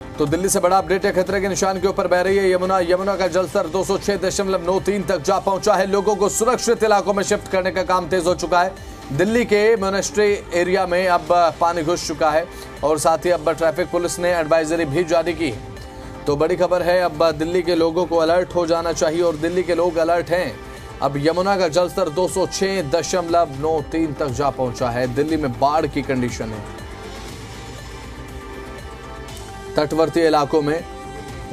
तो दिल्ली से बड़ा अपडेट है। खतरे के निशान के ऊपर बह रही है यमुना। यमुना का जलस्तर 206.93 तक जा पहुंचा है। लोगों को सुरक्षित इलाकों में शिफ्ट करने का काम तेज हो चुका है। दिल्ली के मोनेस्ट्री एरिया में अब पानी घुस चुका है और साथ ही अब ट्रैफिक पुलिस ने एडवाइजरी भी जारी की है। तो बड़ी खबर है, अब दिल्ली के लोगों को अलर्ट हो जाना चाहिए और दिल्ली के लोग अलर्ट हैं। अब यमुना का जलस्तर 206.93 तक जा पहुंचा है। दिल्ली में बाढ़ की कंडीशन है। तटवर्ती इलाकों में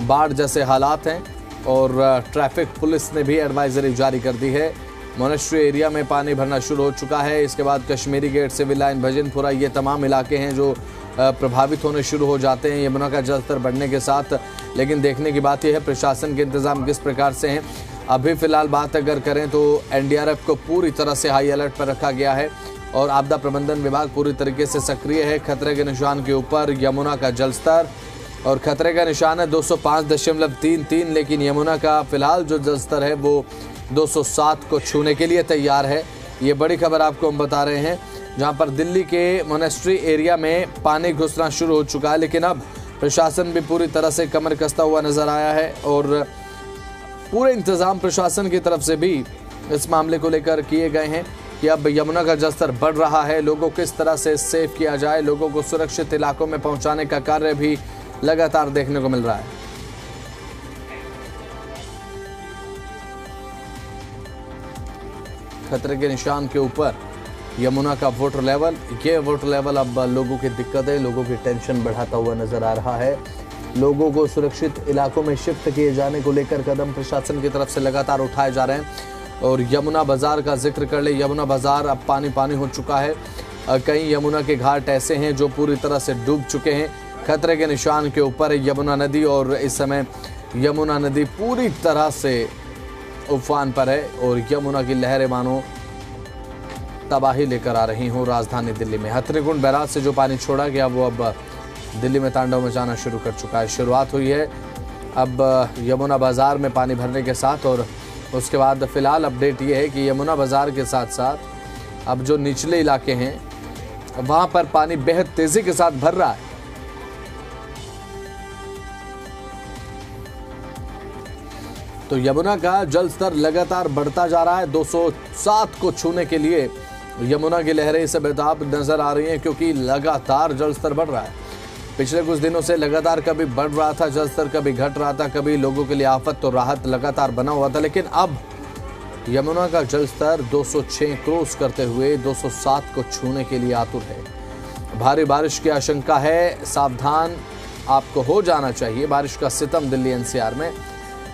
बाढ़ जैसे हालात हैं और ट्रैफिक पुलिस ने भी एडवाइजरी जारी कर दी है। मोनेस्ट्री एरिया में पानी भरना शुरू हो चुका है। इसके बाद Kashmiri Gate, Civil Line, Bhajanpura, ये तमाम इलाके हैं जो प्रभावित होने शुरू हो जाते हैं यमुना का जलस्तर बढ़ने के साथ। लेकिन देखने की बात यह है प्रशासन के इंतजाम किस प्रकार से हैं। अभी फिलहाल बात अगर करें तो एनडीआरएफ को पूरी तरह से हाई अलर्ट पर रखा गया है और आपदा प्रबंधन विभाग पूरी तरीके से सक्रिय है। खतरे के निशान के ऊपर यमुना का जलस्तर और खतरे का निशान है 205.33, लेकिन यमुना का फिलहाल जो जलस्तर है वो 207 को छूने के लिए तैयार है। ये बड़ी खबर आपको हम बता रहे हैं, जहां पर दिल्ली के मोनेस्ट्री एरिया में पानी घुसना शुरू हो चुका है। लेकिन अब प्रशासन भी पूरी तरह से कमर कसता हुआ नजर आया है और पूरे इंतजाम प्रशासन की तरफ से भी इस मामले को लेकर किए गए हैं कि अब यमुना का जलस्तर बढ़ रहा है। लोगों को किस तरह से सेव किया जाए, लोगों को सुरक्षित इलाकों में पहुंचाने का कार्य भी लगातार देखने को मिल रहा है। खतरे के निशान के ऊपर यमुना का वाटर लेवल, ये वाटर लेवल अब लोगों की दिक्कतें, लोगों की टेंशन बढ़ाता हुआ नजर आ रहा है। लोगों को सुरक्षित इलाकों में शिफ्ट किए जाने को लेकर कदम प्रशासन की तरफ से लगातार उठाए जा रहे हैं। और यमुना बाजार का जिक्र कर ले, यमुना बाजार अब पानी पानी हो चुका है। कई यमुना के घाट ऐसे हैं जो पूरी तरह से डूब चुके हैं। खतरे के निशान के ऊपर है यमुना नदी और इस समय यमुना नदी पूरी तरह से उफान पर है और यमुना की लहरें मानो तबाही लेकर आ रही हूँ राजधानी दिल्ली में। हथनीकुंड बैराज से जो पानी छोड़ा गया वो अब दिल्ली में तांडव मचाना शुरू कर चुका है। शुरुआत हुई है अब यमुना बाजार में पानी भरने के साथ और उसके बाद फिलहाल अपडेट ये है कि यमुना बाजार के साथ साथ अब जो निचले इलाके हैं वहां पर पानी बेहद तेजी के साथ भर रहा है। तो यमुना का जल स्तर लगातार बढ़ता जा रहा है। 207 को छूने के लिए यमुना की लहरें इसे बेताब नजर आ रही हैं क्योंकि लगातार जल स्तर बढ़ रहा है। पिछले कुछ दिनों से लगातार कभी बढ़ रहा था जल स्तर, कभी घट रहा था, कभी लोगों के लिए आफत तो राहत लगातार बना हुआ था। लेकिन अब यमुना का जल स्तर 206 क्रॉस करते हुए 207 को छूने के लिए आतुर है। भारी बारिश की आशंका है, सावधान आपको हो जाना चाहिए। बारिश का सितम दिल्ली एनसीआर में।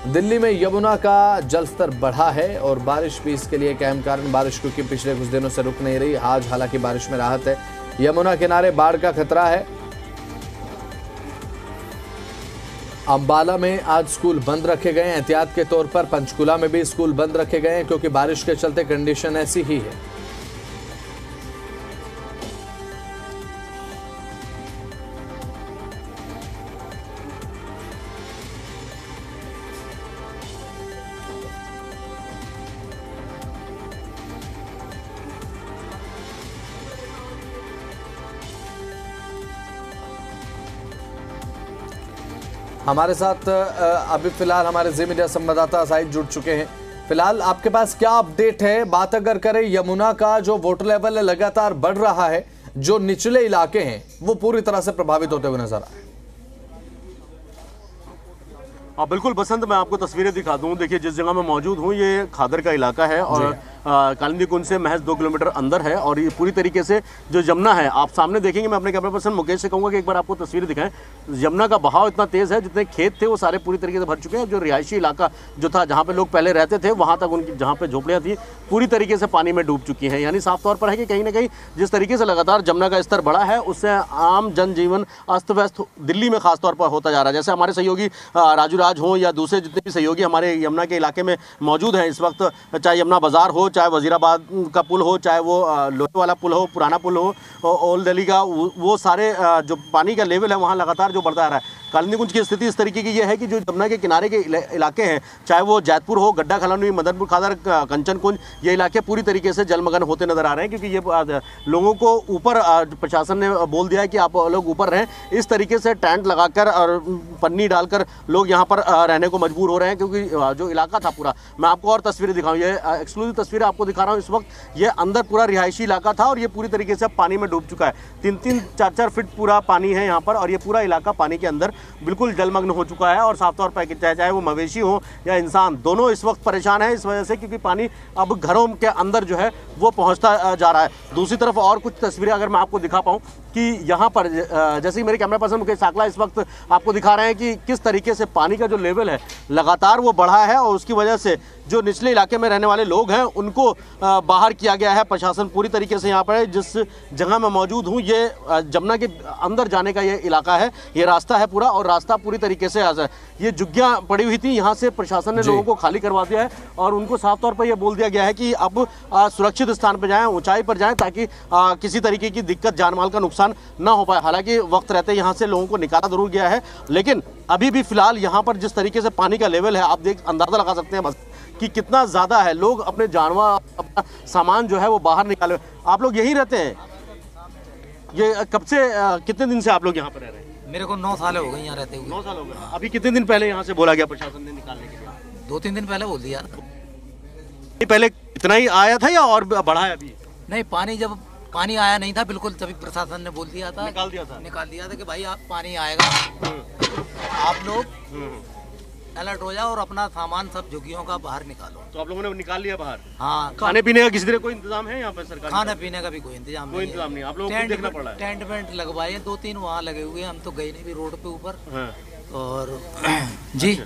दिल्ली में यमुना का जलस्तर बढ़ा है और बारिश भी इसके लिए एक अहम कारण। बारिश क्योंकि पिछले कुछ दिनों से रुक नहीं रही, आज हालांकि बारिश में राहत है। यमुना किनारे बाढ़ का खतरा है। अंबाला में आज स्कूल बंद रखे गए हैं एहतियात के तौर पर। पंचकुला में भी स्कूल बंद रखे गए हैं क्योंकि बारिश के चलते कंडीशन ऐसी ही है। हमारे साथ अभी फिलहाल हमारे जी मीडिया संवाददाता साहिद जुड़ चुके हैं। फिलहाल आपके पास क्या अपडेट है? बात अगर करें यमुना का जो वाटर लेवल है लगातार बढ़ रहा है, जो निचले इलाके हैं वो पूरी तरह से प्रभावित होते हुए नजर आ रहे हैं। हाँ बिल्कुल बसंत, मैं आपको तस्वीरें दिखा दूं। देखिए जिस जगह मैं मौजूद हूँ ये खादर का इलाका है और कालिंदी कुंज से महज 2 किलोमीटर अंदर है और ये पूरी तरीके से जो यमुना है आप सामने देखेंगे। मैं अपने कैमरा पर्सन मुकेश से कहूँगा कि एक बार आपको तस्वीरें दिखाएं। यमुना का बहाव इतना तेज़ है, जितने खेत थे वो सारे पूरी तरीके से भर चुके हैं। जो रिहायशी इलाका जो था जहाँ पे लोग पहले रहते थे वहाँ तक उनकी जहाँ पे झोपड़ियाँ थी पूरी तरीके से पानी में डूब चुकी हैं। यानी साफ तौर पर है कि कहीं ना कहीं जिस तरीके से लगातार यमुना का स्तर बढ़ा है उससे आम जनजीवन अस्त व्यस्त दिल्ली में खासतौर पर होता जा रहा है। जैसे हमारे सहयोगी राजू राज हो या दूसरे जितने भी सहयोगी हमारे यमुना के इलाके में मौजूद हैं इस वक्त, चाहे यमुना बाजार हो, चाहे वजीराबाद का पुल हो, चाहे वो लोहे वाला पुल हो, पुराना पुल हो, ओल्ड दिल्ली का, वो सारे जो पानी का लेवल है वहाँ लगातार जो बढ़ता आ रहा है। कालिंदी कुंज की स्थिति इस तरीके की ये है कि जो जमुना के किनारे के इलाके हैं, चाहे वो जैतपुर हो, गड्ढा खलानी, मदनपुर खादर, कंचन कुंज, ये इलाके पूरी तरीके से जलमग्न होते नजर आ रहे हैं, क्योंकि ये लोगों को ऊपर प्रशासन ने बोल दिया है कि आप लोग ऊपर रहें। इस तरीके से टेंट लगाकर और पन्नी डालकर लोग यहाँ पर रहने को मजबूर हो रहे हैं, क्योंकि जो इलाका था पूरा, मैं आपको और तस्वीरें दिखाऊं, ये एक्सक्लूसिव तस्वीरें आपको दिखा रहा हूँ इस वक्त। ये अंदर पूरा रिहायशी इलाका था और ये पूरी तरीके से पानी में डूब चुका है। 3-3, 4-4 फीट पूरा पानी है यहाँ पर, और ये पूरा इलाका पानी के अंदर बिल्कुल जलमग्न हो चुका है। और साफ तौर पर चाहे वो मवेशी हो या इंसान, दोनों इस वक्त परेशान है इस वजह से, क्योंकि पानी अब घरों के अंदर जो है वो पहुँचता जा रहा है। दूसरी तरफ और कुछ तस्वीरें अगर मैं आपको दिखा पाऊँ कि यहाँ पर जैसे मेरे कैमरा पर्सन मुकेश साकला इस वक्त आपको दिखा रहे हैं कि किस तरीके से पानी का जो लेवल है लगातार वो बढ़ा है, और उसकी वजह से जो निचले इलाके में रहने वाले लोग हैं उनको बाहर किया गया है। प्रशासन पूरी तरीके से यहाँ पर जिस जगह मैं मौजूद हूँ, ये जमुना के अंदर जाने का ये इलाका है, ये रास्ता है पूरा, और रास्ता पूरी तरीके से ये झुग्गियाँ पड़ी हुई थी, यहाँ से प्रशासन ने लोगों को खाली करवा दिया है और उनको साफ तौर पर यह बोल दिया गया है कि अब सुरक्षित स्थान पर जाएं, ऊंचाई पर जाएं, ताकि किसी तरीके की दिक्कत, जानमाल का नुकसान ना हो पाए। हालांकि वक्त रहते यहाँ से लोगों को निकाला जरूर गया है, लेकिन अभी भी फिलहाल यहाँ पर जिस तरीके से पानी का लेवल है, आप अंदाजा लगा सकते हैं बस कि कितना ज़्यादा है। लोग अपने जानवर, अपना सामान जो है वो बाहर निकाले। आप लोग यहीं रहते हैं? ये कब से, कितने दिन से आप लोग यहाँ पर रह रहे हैं? मेरे को 9 साल हो गए यहाँ रहते हुए। 9 साल हो गए। अभी कितने दिन पहले यहाँ से बोला गया प्रशासन ने निकालने के लिए? 2-3 दिन पहले बोल दिया। पहले इतना ही आया था या और बढ़ा है अभी? नहीं, पानी जब पानी आया नहीं था बिल्कुल, तभी प्रशासन ने बोल दिया था, निकाल दिया था कि भाई आप पानी आएगा, आप लोग अलर्ट हो जाओ और अपना सामान सब झुग्गियों का बाहर निकालो। तो आप लोगों ने निकाल लिया बाहर? हाँ। खाने पीने का किसी तरह कोई इंतजाम है यहाँ पर सरकार? खाने पीने का भी कोई इंतजाम नहीं। आप लोगों को देखना पड़ा है। टेंट वेंट लगवाए 2-3 वहाँ लगे हुए, हम तो गए नहीं भी रोड पे ऊपर। और जी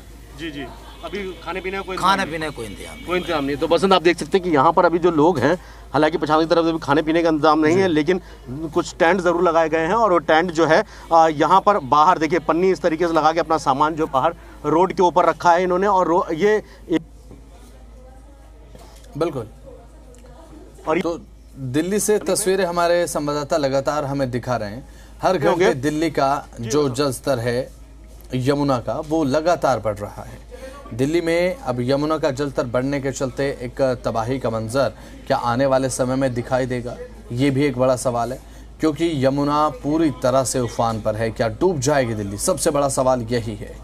अभी खाने पीने का कोई इंतजाम नहीं। तो बसंत, आप देख सकते हैं कि यहाँ पर अभी जो लोग हैं, हालांकि प्रशासन की तरफ से भी खाने पीने का इंतजाम नहीं है, लेकिन कुछ टेंट जरूर लगाए गए हैं, और वो टेंट जो है यहाँ पर बाहर देखिए पन्नी इस तरीके से लगा के अपना सामान जो बाहर रोड के ऊपर रखा है इन्होंने। और ये बिल्कुल, और तो दिल्ली से तस्वीरें हमारे संवाददाता लगातार हमें दिखा रहे हैं। हर घंटे दिल्ली का जो जल स्तर है यमुना का, वो लगातार बढ़ रहा है। दिल्ली में अब यमुना का जलस्तर बढ़ने के चलते एक तबाही का मंजर क्या आने वाले समय में दिखाई देगा, ये भी एक बड़ा सवाल है, क्योंकि यमुना पूरी तरह से उफान पर है। क्या डूब जाएगी दिल्ली? सबसे बड़ा सवाल यही है।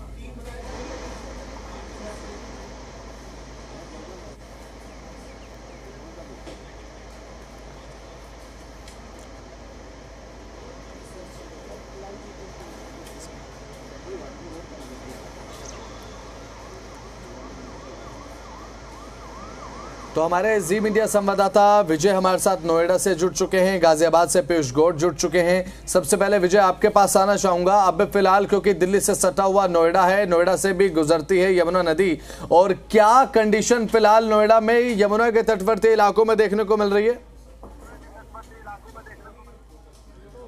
तो हमारे जी मीडिया संवाददाता विजय हमारे साथ नोएडा से जुड़ चुके हैं, गाजियाबाद से पीयूष गौड़ जुड़ चुके हैं। सबसे पहले विजय, आपके पास आना चाहूंगा। अब फिलहाल क्योंकि दिल्ली से सटा हुआ नोएडा है, नोएडा से भी गुजरती है यमुना नदी, और क्या कंडीशन फिलहाल नोएडा में यमुना के तटवर्ती इलाकों में देखने को मिल रही है?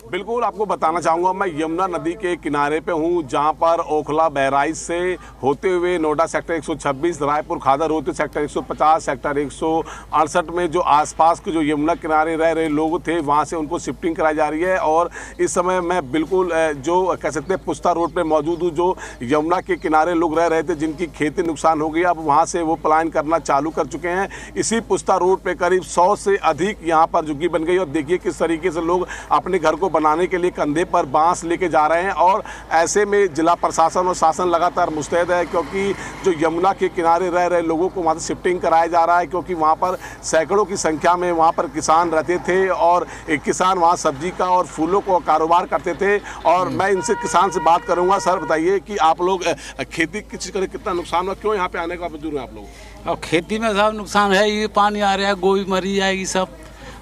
बिल्कुल, आपको बताना चाहूँगा, मैं यमुना नदी के किनारे पे हूँ, जहाँ पर ओखला बहराइच से होते हुए नोएडा सेक्टर 126, रायपुर खादर होते सेक्टर 150, सेक्टर 168 में जो आसपास के जो यमुना किनारे रह रहे लोग थे, वहाँ से उनको शिफ्टिंग कराई जा रही है। और इस समय मैं बिल्कुल जो कह सकते हैं पुस्ता रोड पे मौजूद हूँ, जो यमुना के किनारे लोग रह रहे थे, जिनकी खेती नुकसान हो गई, अब वहाँ से वो पलायन करना चालू कर चुके हैं। इसी पुस्ता रोड पर करीब 100 से अधिक यहाँ पर झुग्गी बन गई, और देखिए किस तरीके से लोग अपने घर को बनाने के लिए कंधे पर बांस लेके जा रहे हैं। और ऐसे में जिला प्रशासन और शासन लगातार मुस्तैद है, क्योंकि जो यमुना के किनारे रह रहे लोगों को वहाँ से शिफ्टिंग कराया जा रहा है, क्योंकि वहाँ पर सैकड़ों की संख्या में वहाँ पर किसान रहते थे, और एक किसान वहाँ सब्जी का और फूलों को कारोबार करते थे। और मैं इनसे किसान से बात करूँगा। सर बताइए कि आप लोग खेती किसी तरह कितना नुकसान हुआ, क्यों यहाँ पे आने का मजबूर है आप लोग? और खेती में सब नुकसान है, ये पानी आ रहा है, गोभी मरी जाएगी सब,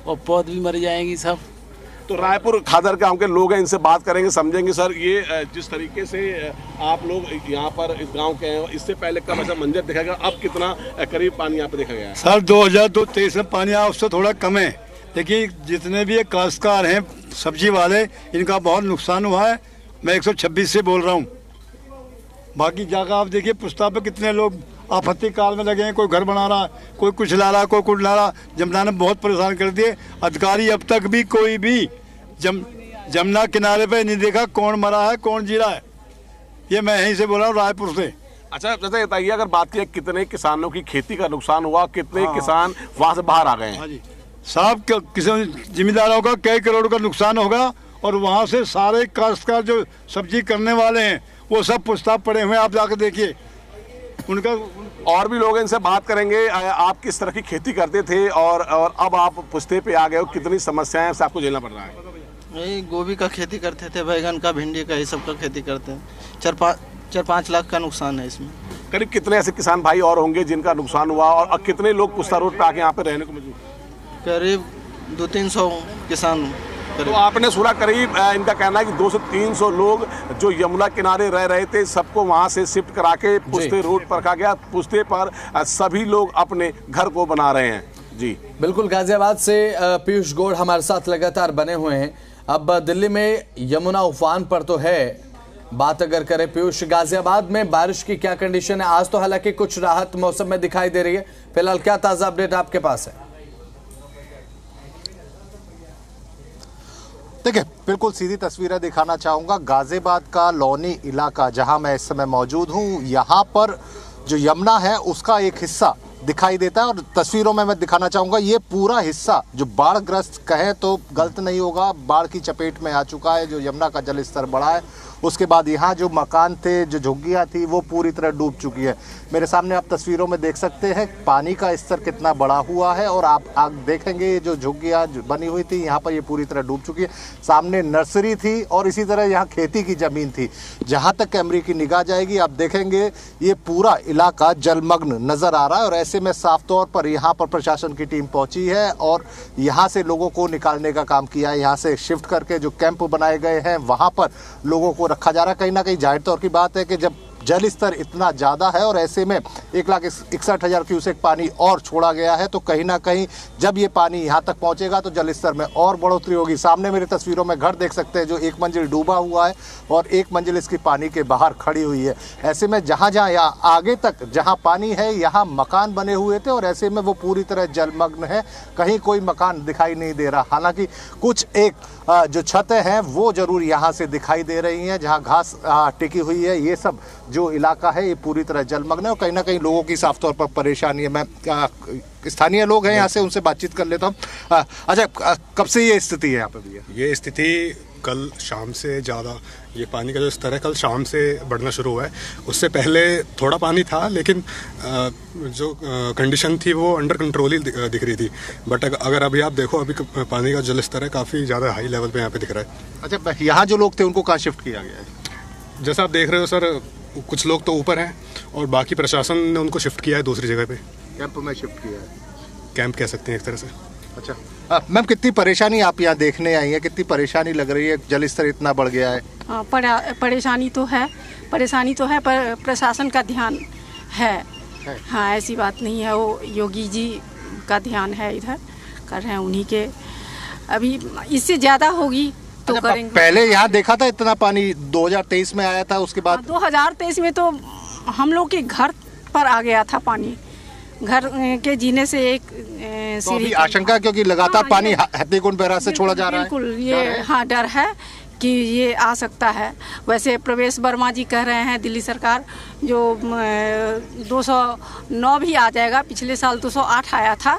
और पौध भी मर जाएंगी सब। तो रायपुर खादर गांव के लोग हैं, इनसे बात करेंगे, समझेंगे। सर, ये जिस तरीके से आप लोग यहाँ पर इस गांव के हैं, इससे पहले कब ऐसा मंजर देखा गया, अब कितना करीब पानी यहाँ पे देखा गया है? सर 2023 में पानी आया, उससे थोड़ा कम है, लेकिन जितने भी काश्तकार हैं सब्जी वाले, इनका बहुत नुकसान हुआ है। मैं 126 से बोल रहा हूँ। बाकी जगह आप देखिए पुस्ता पे कितने लोग आपत्ति काल में लगे हैं, कोई घर बना रहा, कोई कुछ ला रहा, कोई कुछ ला रहा। जमुना ने बहुत परेशान कर दिए। अधिकारी अब तक भी कोई भी जमुना किनारे पे नहीं देखा कौन मरा है कौन जी रहा है। ये मैं यहीं से बोल रहा हूँ, रायपुर से। अच्छा, जैसे बताइए, अगर बात की कितने किसानों की खेती का नुकसान हुआ, कितने किसान वहां से बाहर आ गए हैं? हाँ जी, सब किसान जिम्मेदारों का कई करोड़ का नुकसान होगा, और वहाँ से सारे काश्तकार जो सब्जी करने वाले हैं वो सब पुछताछ पड़े हुए हैं। आप जाकर देखिए उनका। और भी लोग इनसे बात करेंगे। आप किस तरह की खेती करते थे और अब आप पुश्ते पे आ गए हो, कितनी समस्याएं से आपको झेलना पड़ रहा है? यही गोभी का खेती करते थे, बैगन का, भिंडी का, ये सब का खेती करते हैं। 4-5 लाख का नुकसान है इसमें। करीब कितने ऐसे किसान भाई और होंगे जिनका नुकसान हुआ, और कितने लोग पुश्ता रोड पे आके यहाँ पे रहने को मजबूर? करीब 200-300 किसान। तो आपने सुना, करीब इनका कहना है कि 200-300 लोग जो यमुना किनारे रह रहे थे, सबको वहां से शिफ्ट करा के पुश्ते रोड पर रखा गया। पुश्ते पर सभी लोग अपने घर को बना रहे हैं। जी बिल्कुल, गाजियाबाद से पीयूष गौड़ हमारे साथ लगातार बने हुए हैं। अब दिल्ली में यमुना उफान पर तो है, बात अगर करें पीयूष, गाजियाबाद में बारिश की क्या कंडीशन है? आज तो हालांकि कुछ राहत मौसम में दिखाई दे रही है, फिलहाल क्या ताजा अपडेट आपके पास है? देखिए, बिल्कुल सीधी तस्वीरें दिखाना चाहूँगा। गाजियाबाद का लोनी इलाका जहां मैं इस समय मौजूद हूं, यहां पर जो यमुना है उसका एक हिस्सा दिखाई देता है, और तस्वीरों में मैं दिखाना चाहूँगा ये पूरा हिस्सा जो बाढ़ग्रस्त कहे तो गलत नहीं होगा, बाढ़ की चपेट में आ चुका है। जो यमुना का जल स्तर बढ़ा है, उसके बाद यहाँ जो मकान थे, जो झुग्गियाँ थी, वो पूरी तरह डूब चुकी है। मेरे सामने आप तस्वीरों में देख सकते हैं पानी का स्तर कितना बड़ा हुआ है, और आप देखेंगे जो झुग्गियाँ बनी हुई थी यहाँ पर, ये पूरी तरह डूब चुकी है। सामने नर्सरी थी और इसी तरह यहाँ खेती की ज़मीन थी। जहाँ तक कैमरे की निगाह जाएगी आप देखेंगे ये पूरा इलाका जलमग्न नज़र आ रहा है, और ऐसे में साफ तौर पर यहाँ पर प्रशासन की टीम पहुँची है और यहाँ से लोगों को निकालने का काम किया है। यहाँ से शिफ्ट करके जो कैंप बनाए गए हैं वहाँ पर लोगों को रखा जा रहा है। कहीं ना कहीं जाहिर तौर की बात है कि जब जल स्तर इतना ज़्यादा है और ऐसे में 1,61,000 क्यूसेक पानी और छोड़ा गया है, तो कहीं ना कहीं जब ये पानी यहाँ तक पहुँचेगा तो जल स्तर में और बढ़ोतरी होगी। सामने मेरी तस्वीरों में घर देख सकते हैं जो एक मंजिल डूबा हुआ है और एक मंजिल इसकी पानी के बाहर खड़ी हुई है। ऐसे में जहाँ जहाँ यहाँ आगे तक जहाँ पानी है यहाँ मकान बने हुए थे और ऐसे में वो पूरी तरह जलमग्न है, कहीं कोई मकान दिखाई नहीं दे रहा। हालांकि कुछ एक जो छतें हैं वो जरूर यहाँ से दिखाई दे रही हैं, जहाँ घास टिकी हुई है। ये सब जो इलाका है ये पूरी तरह जलमग्न है और कहीं ना कहीं लोगों की साफ तौर पर परेशानी है। मैं स्थानीय लोग हैं यहाँ से, उनसे बातचीत कर लेता हूँ। अच्छा, कब से ये स्थिति है यहाँ पे भैया? ये स्थिति कल शाम से ज़्यादा, ये पानी का जो स्तर है कल शाम से बढ़ना शुरू हुआ है। उससे पहले थोड़ा पानी था लेकिन जो कंडीशन थी वो अंडर कंट्रोल ही दिख रही थी। बट अगर अभी आप देखो, अभी पानी का जल स्तर है काफ़ी ज़्यादा हाई लेवल पे यहाँ पे दिख रहा है। अच्छा, यहाँ जो लोग थे उनको कहाँ शिफ्ट किया गया है? जैसा आप देख रहे हो सर, कुछ लोग तो ऊपर हैं और बाकी प्रशासन ने उनको शिफ्ट किया है दूसरी जगह पे। कैंप में शिफ्ट किया है? कैंप कह सकते हैं एक तरह से। अच्छा मैम, कितनी परेशानी आप यहाँ देखने आई है? कितनी परेशानी लग रही है, जल स्तर इतना बढ़ गया है? परेशानी तो है, पर प्रशासन का ध्यान है। हाँ, ऐसी बात नहीं है, वो योगी जी का ध्यान है, इधर कर रहे हैं उन्हीं के। अभी इससे ज़्यादा होगी तो अच्छा, करेंगे। पहले यहाँ देखा था इतना पानी 2023 में आया था, उसके बाद 2023 में तो हम लोग के घर पर आ गया था पानी, घर के जीने से एक तो अभी आशंका, क्योंकि लगातार पानी हत्तीकुंड बैराज से छोड़ा जा रहा है। बिल्कुल, ये हाँ डर है कि ये आ सकता है। वैसे प्रवेश वर्मा जी कह रहे हैं दिल्ली सरकार जो 209 भी आ जाएगा, पिछले साल 208 आया था,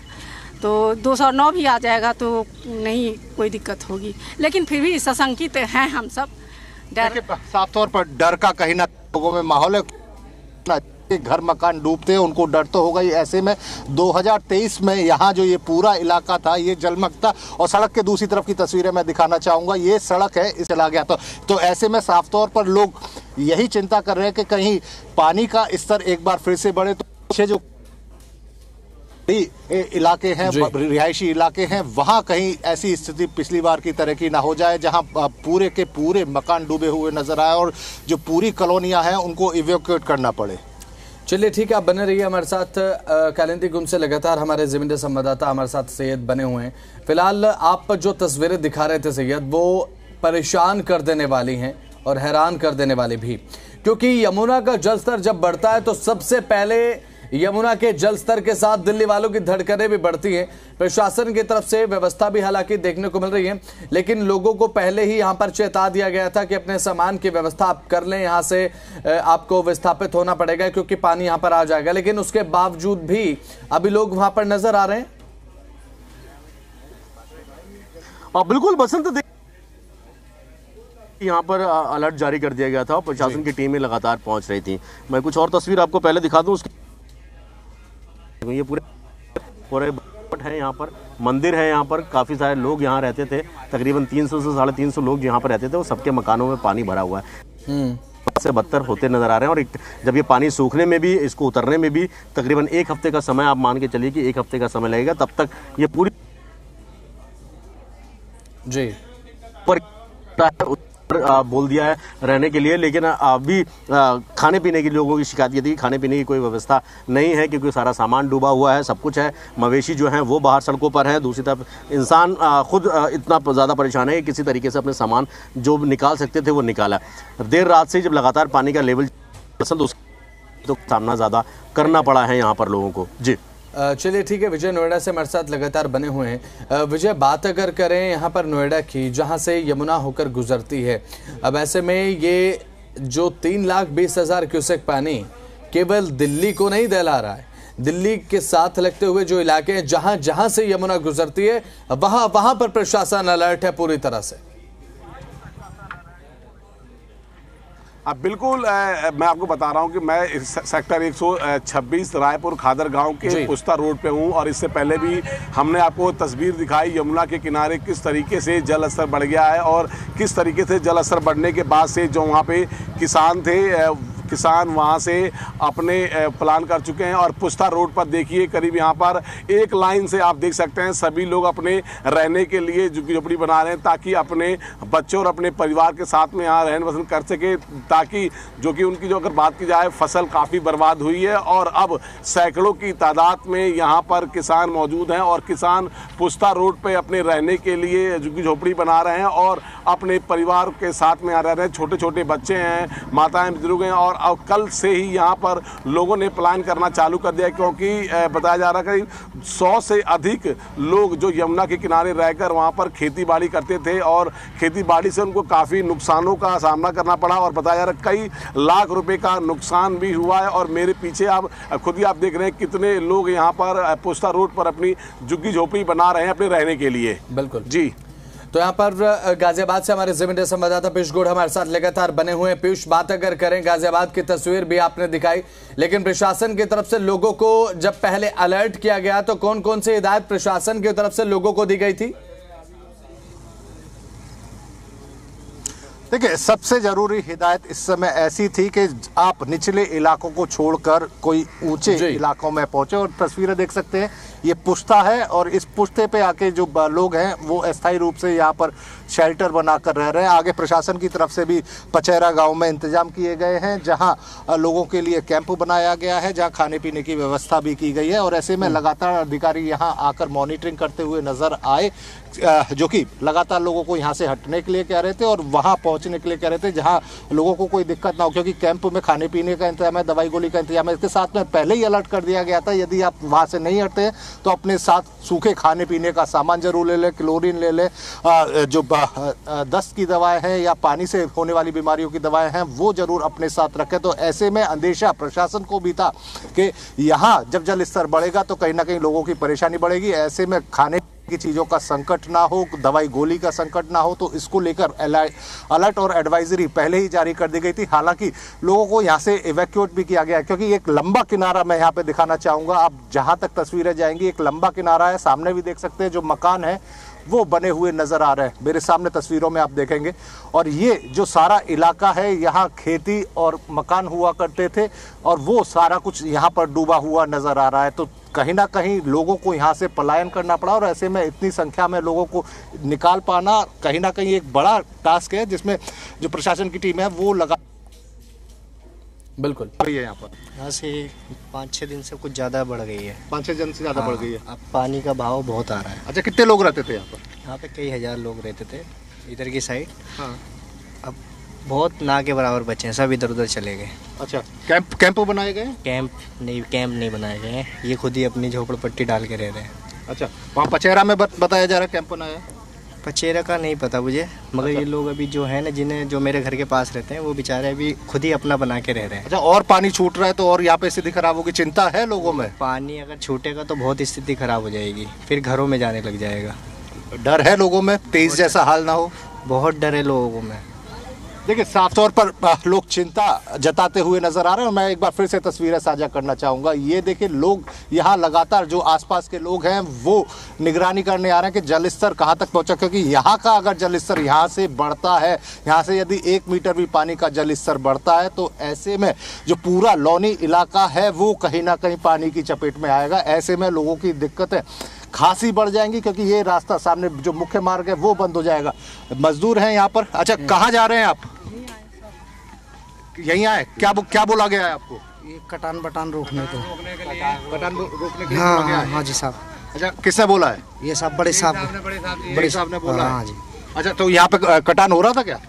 तो 209 भी आ जाएगा तो नहीं कोई दिक्कत होगी। लेकिन फिर भी सशंकित हैं हम सब। डर, साफ तौर पर डर का कहीं ना लोगों में माहौल है। घर मकान डूबते हैं, उनको डर तो होगा ही। ऐसे में 2023 में यहाँ जो ये पूरा इलाका था ये जलमग्न था। और सड़क के दूसरी तरफ की तस्वीरें मैं दिखाना चाहूँगा, ये सड़क है, इस चला गया तो ऐसे में साफ तौर पर लोग यही चिंता कर रहे हैं कि कहीं पानी का स्तर एक बार फिर से बढ़े तो जो इलाके हैं, रिहायशी इलाके हैं, वहां कहीं ऐसी स्थिति पिछली बार की तरह की ना हो जाए जहां पूरे के पूरे मकान डूबे हुए नजर आए और जो पूरी कॉलोनियां हैं उनको इवैक्यूएट करना पड़े। चलिए ठीक है, आप बने रहिए हमारे साथ। कालिंदी गुंज से लगातार हमारे ज़मींदार संवाददाता हमारे साथ सैयद बने हुए हैं। फिलहाल आप जो तस्वीरें दिखा रहे थे सैयद, वो परेशान कर देने वाली हैं और हैरान कर देने वाली भी, क्योंकि यमुना का जलस्तर जब बढ़ता है तो सबसे पहले यमुना के जल स्तर के साथ दिल्ली वालों की धड़कनें भी बढ़ती हैं। प्रशासन की तरफ से व्यवस्था भी हालांकि देखने को मिल रही है, लेकिन लोगों को पहले ही यहां पर चेता दिया गया था कि अपने सामान की व्यवस्था आप कर लें, यहां से आपको विस्थापित होना पड़ेगा क्योंकि पानी यहां पर आ जाएगा। लेकिन उसके बावजूद भी अभी लोग वहां पर नजर आ रहे हैं। और बिल्कुल बसंत, यहाँ पर अलर्ट जारी कर दिया गया था और प्रशासन की टीमें लगातार पहुंच रही थी। मैं कुछ और तस्वीर आपको पहले दिखा दूं उसकी। ये पूरे है, यहाँ पर मंदिर है, यहाँ पर काफ़ी सारे लोग यहाँ रहते थे, तकरीबन 300 से 350 लोग यहाँ पर रहते थे और सबके मकानों में पानी भरा हुआ है। से बदतर होते नजर आ रहे हैं और जब ये पानी सूखने में भी, इसको उतरने में भी तकरीबन 1 हफ्ते का समय, आप मान के चलिए कि 1 हफ्ते का समय लगेगा, तब तक ये पूरी जी बोल दिया है रहने के लिए। लेकिन अभी खाने पीने की लोगों की शिकायत ये थी कि खाने पीने की कोई व्यवस्था नहीं है क्योंकि सारा सामान डूबा हुआ है, सब कुछ है, मवेशी जो हैं वो बाहर सड़कों पर हैं। दूसरी तरफ इंसान खुद इतना ज़्यादा परेशान है कि किसी तरीके से अपने सामान जो निकाल सकते थे वो निकाला। देर रात से जब लगातार पानी का लेवल तो सामना ज़्यादा करना पड़ा है यहाँ पर लोगों को। जी चलिए ठीक है, विजय नोएडा से हमारे साथ लगातार बने हुए हैं। विजय, बात अगर करें यहाँ पर नोएडा की, जहाँ से यमुना होकर गुजरती है, अब ऐसे में ये जो 3,20,000 क्यूसेक पानी केवल दिल्ली को नहीं दहला रहा है, दिल्ली के साथ लगते हुए जो इलाके हैं जहाँ जहाँ से यमुना गुजरती है वहाँ पर प्रशासन अलर्ट है पूरी तरह से। अब बिल्कुल मैं आपको बता रहा हूं कि मैं सेक्टर 126 रायपुर खादर गांव के पुस्ता रोड पे हूं और इससे पहले भी हमने आपको तस्वीर दिखाई यमुना के किनारे किस तरीके से जल स्तर बढ़ गया है और किस तरीके से जल स्तर बढ़ने के बाद से जो वहां पे किसान थे, किसान वहां से अपने प्लान कर चुके हैं। और पुस्ता रोड पर देखिए करीब यहाँ पर एक लाइन से आप देख सकते हैं सभी लोग अपने रहने के लिए झुग्गी झोपड़ी बना रहे हैं ताकि अपने बच्चों और अपने परिवार के साथ में यहाँ रहन बसन कर सके, ताकि जो कि उनकी जो अगर बात की जाए फसल काफ़ी बर्बाद हुई है और अब सैकड़ों की तादाद में यहाँ पर किसान मौजूद हैं और किसान पुस्ता रोड पर अपने रहने के लिए झुग्गी झोपड़ी बना रहे हैं और अपने परिवार के साथ में आ रहे हैं। छोटे छोटे बच्चे हैं, माताएं बुजुर्ग हैं और अब कल से ही यहाँ पर लोगों ने प्लान करना चालू कर दिया क्योंकि बताया जा रहा है कि 100 से अधिक लोग जो यमुना के किनारे रहकर वहाँ पर खेती बाड़ी करते थे और खेती बाड़ी से उनको काफ़ी नुकसानों का सामना करना पड़ा और बताया जा रहा है कई लाख रुपए का नुकसान भी हुआ है। और मेरे पीछे आप खुद ही आप देख रहे हैं कितने लोग यहाँ पर पुस्ता रोड पर अपनी झुग्गी झोपड़ी बना रहे हैं अपने रहने के लिए। बिल्कुल जी। तो यहाँ पर गाजियाबाद से हमारे जमीन संवाददाता पीयूष गौड़ हमारे साथ लगातार बने हुए हैं। पीयूष, बात अगर करें, गाजियाबाद की तस्वीर भी आपने दिखाई, लेकिन प्रशासन की तरफ से लोगों को जब पहले अलर्ट किया गया तो कौन कौन सी हिदायत प्रशासन की तरफ से लोगों को दी गई थी? देखिए, सबसे जरूरी हिदायत इस समय ऐसी थी कि आप निचले इलाकों को छोड़कर कोई ऊंचे इलाकों में पहुंचे। और तस्वीरें देख सकते हैं, ये पुश्ता है और इस पुश्ते पे आके जो लोग हैं वो अस्थायी रूप से यहाँ पर शेल्टर बनाकर रह रहे हैं। आगे प्रशासन की तरफ से भी पचैरा गांव में इंतजाम किए गए हैं जहां लोगों के लिए कैंप बनाया गया है, जहां खाने पीने की व्यवस्था भी की गई है। और ऐसे में लगातार अधिकारी यहां आकर मॉनिटरिंग करते हुए नजर आए, जो कि लगातार लोगों को यहां से हटने के लिए कह रहे थे और वहां पहुंचने के लिए कह रहे थे जहां लोगों को कोई दिक्कत ना हो, क्योंकि कैंप में खाने पीने का इंतजाम है, दवाई गोली का इंतजाम है। इसके साथ में पहले ही अलर्ट कर दिया गया था यदि आप वहां से नहीं हटते तो अपने साथ सूखे खाने पीने का सामान जरूर ले लें, क्लोरीन ले लें, जो दस्त की दवाएं हैं या पानी से होने वाली बीमारियों की दवाएं हैं वो जरूर अपने साथ रखें। तो ऐसे में अंदेशा प्रशासन को भी था कि यहाँ जब जल स्तर बढ़ेगा तो कहीं ना कहीं लोगों की परेशानी बढ़ेगी। ऐसे में खाने की चीज़ों का संकट ना हो, दवाई गोली का संकट ना हो, तो इसको लेकर अलर्ट और एडवाइजरी पहले ही जारी कर दी गई थी। हालांकि लोगों को यहाँ से इवैक्यूएट भी किया गया क्योंकि एक लंबा किनारा मैं यहाँ पे दिखाना चाहूँगा। आप जहाँ तक तस्वीरें जाएंगी एक लंबा किनारा है, सामने भी देख सकते हैं जो मकान है वो बने हुए नजर आ रहे हैं, मेरे सामने तस्वीरों में आप देखेंगे। और ये जो सारा इलाका है यहाँ खेती और मकान हुआ करते थे और वो सारा कुछ यहाँ पर डूबा हुआ नजर आ रहा है। तो कहीं ना कहीं लोगों को यहाँ से पलायन करना पड़ा और ऐसे में इतनी संख्या में लोगों को निकाल पाना कहीं ना कहीं एक बड़ा टास्क है जिसमें जो प्रशासन की टीम है वो लगा बिल्कुल यहाँ पर। यहाँ से 5-6 दिन से कुछ ज़्यादा बढ़ गई है, 5-6 दिन से ज़्यादा बढ़ गई है। अब पानी का बहाव बहुत आ रहा है। अच्छा, कितने लोग रहते थे यहाँ पर? यहाँ पे कई हजार लोग रहते थे इधर की साइड। हाँ। अब बहुत ना के बराबर बचे हैं, सब इधर उधर चले गए। अच्छा, कैंप बनाए गए? कैंप नहीं बनाए गए हैं, ये खुद ही अपनी झोपड़पट्टी डाल के रह रहे हैं। अच्छा, वहाँ पचेरा में बताया जा रहा है कैंप बनाया? पचेरा का नहीं पता मुझे, मगर ये लोग अभी जो है ना, जो मेरे घर के पास रहते हैं, वो बेचारे अभी खुद ही अपना बना के रह रहे हैं। अच्छा, और पानी छूट रहा है तो और यहाँ पे स्थिति खराब होगी, चिंता है लोगों में? पानी अगर छूटेगा तो बहुत स्थिति खराब हो जाएगी, फिर घरों में जाने लग जाएगा। डर है लोगों में 23 जैसा हाल ना हो? बहुत डर है लोगों में। देखिए, साफ तौर पर लोग चिंता जताते हुए नजर आ रहे हैं। मैं एक बार फिर से तस्वीरें साझा करना चाहूँगा। ये देखिए, लोग यहाँ लगातार, जो आसपास के लोग हैं वो निगरानी करने आ रहे हैं कि जल स्तर कहाँ तक पहुँचा, क्योंकि यहाँ का अगर जल स्तर यहाँ से बढ़ता है, यहाँ से यदि 1 मीटर भी पानी का जल स्तर बढ़ता है तो ऐसे में जो पूरा लौनी इलाका है वो कहीं ना कहीं पानी की चपेट में आएगा। ऐसे में लोगों की दिक्कतें खासी बढ़ जाएंगी, क्योंकि ये रास्ता सामने जो मुख्य मार्ग है वो बंद हो जाएगा। मजदूर हैं यहाँ पर। अच्छा, कहाँ जा रहे हैं आप? यहीं आए? क्या बोला गया है आपको? ये कटान बटान रोकने को। कटान रोकने के लिए? हाँ जी साहब। अच्छा, किसने बोला है? ये साहब बड़े साहब ने बोला है? हाँ जी। अच्छा, तो यहाँ पे कटान हो रहा था क्या?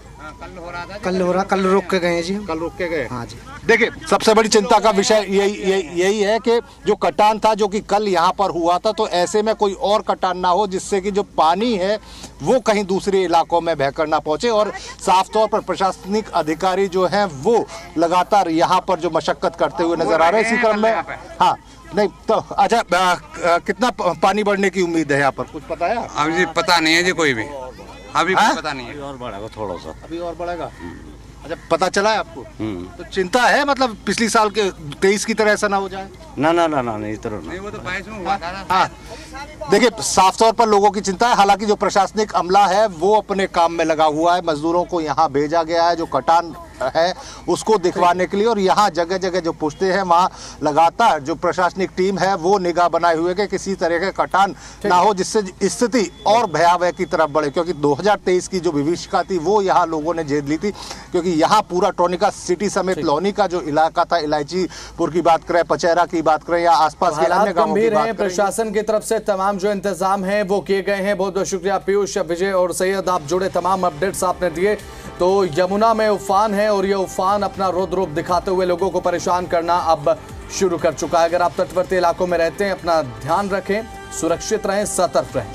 कल रोक के गए जी। कल रोक के गए? हाँ जी। देखिए, सबसे बड़ी चिंता का विषय यही है कि जो कटान था, जो कि कल यहाँ पर हुआ था, तो ऐसे में कोई और कटान ना हो जिससे कि जो पानी है वो कहीं दूसरे इलाकों में बहकर ना पहुंचे। और साफ तौर पर प्रशासनिक अधिकारी जो हैं वो लगातार यहाँ पर जो मशक्कत करते हुए नजर आ रहे हैं। इसी क्रम में हाँ नहीं तो अच्छा, कितना पानी बढ़ने की उम्मीद है यहाँ पर, कुछ पता है? अभी पता नहीं है जी, कोई भी अभी पता नहीं है। और बढ़ेगा थोड़ा सा, अभी और बढ़ेगा। अच्छा, पता चला है आपको? तो चिंता है, मतलब पिछली साल के 23 की तरह ऐसा ना हो जाए? ना इस तरह नहीं, वो तो 22 में हुआ था। हाँ, देखिए, साफ तौर पर लोगों की चिंता है। हालांकि जो प्रशासनिक अमला है वो अपने काम में लगा हुआ है। मजदूरों को यहाँ भेजा गया है जो कटान है उसको दिखवाने के लिए, और यहाँ जगह जगह जो पुछते हैं वहाँ लगातार जो प्रशासनिक टीम है वो निगाह बनाए हुए कि किसी तरह के कटान ना हो, जिससे स्थिति और भयावह की तरफ बढ़े। क्योंकि 2023 की जो विभीषिका थी वो यहाँ लोगों ने झेल ली थी, क्योंकि यहाँ पूरा टोनिका सिटी समेत लौनी का जो इलाका था, इलायचीपुर की बात करें, पचेरा की बात करें या आसपास के अन्य गांवों की बात करें, प्रशासन की तरफ से तमाम जो इंतजाम है वो किए गए हैं। बहुत बहुत शुक्रिया पीयूष, विजय और सैयद, आप जुड़े, तमाम अपडेट्स आपने दिए। तो यमुना में उफान है और ये उफान अपना रौद्र रूप दिखाते हुए लोगों को परेशान करना अब शुरू कर चुका है। अगर आप तटवर्ती इलाकों में रहते हैं, अपना ध्यान रखें, सुरक्षित रहें, सतर्क रहें।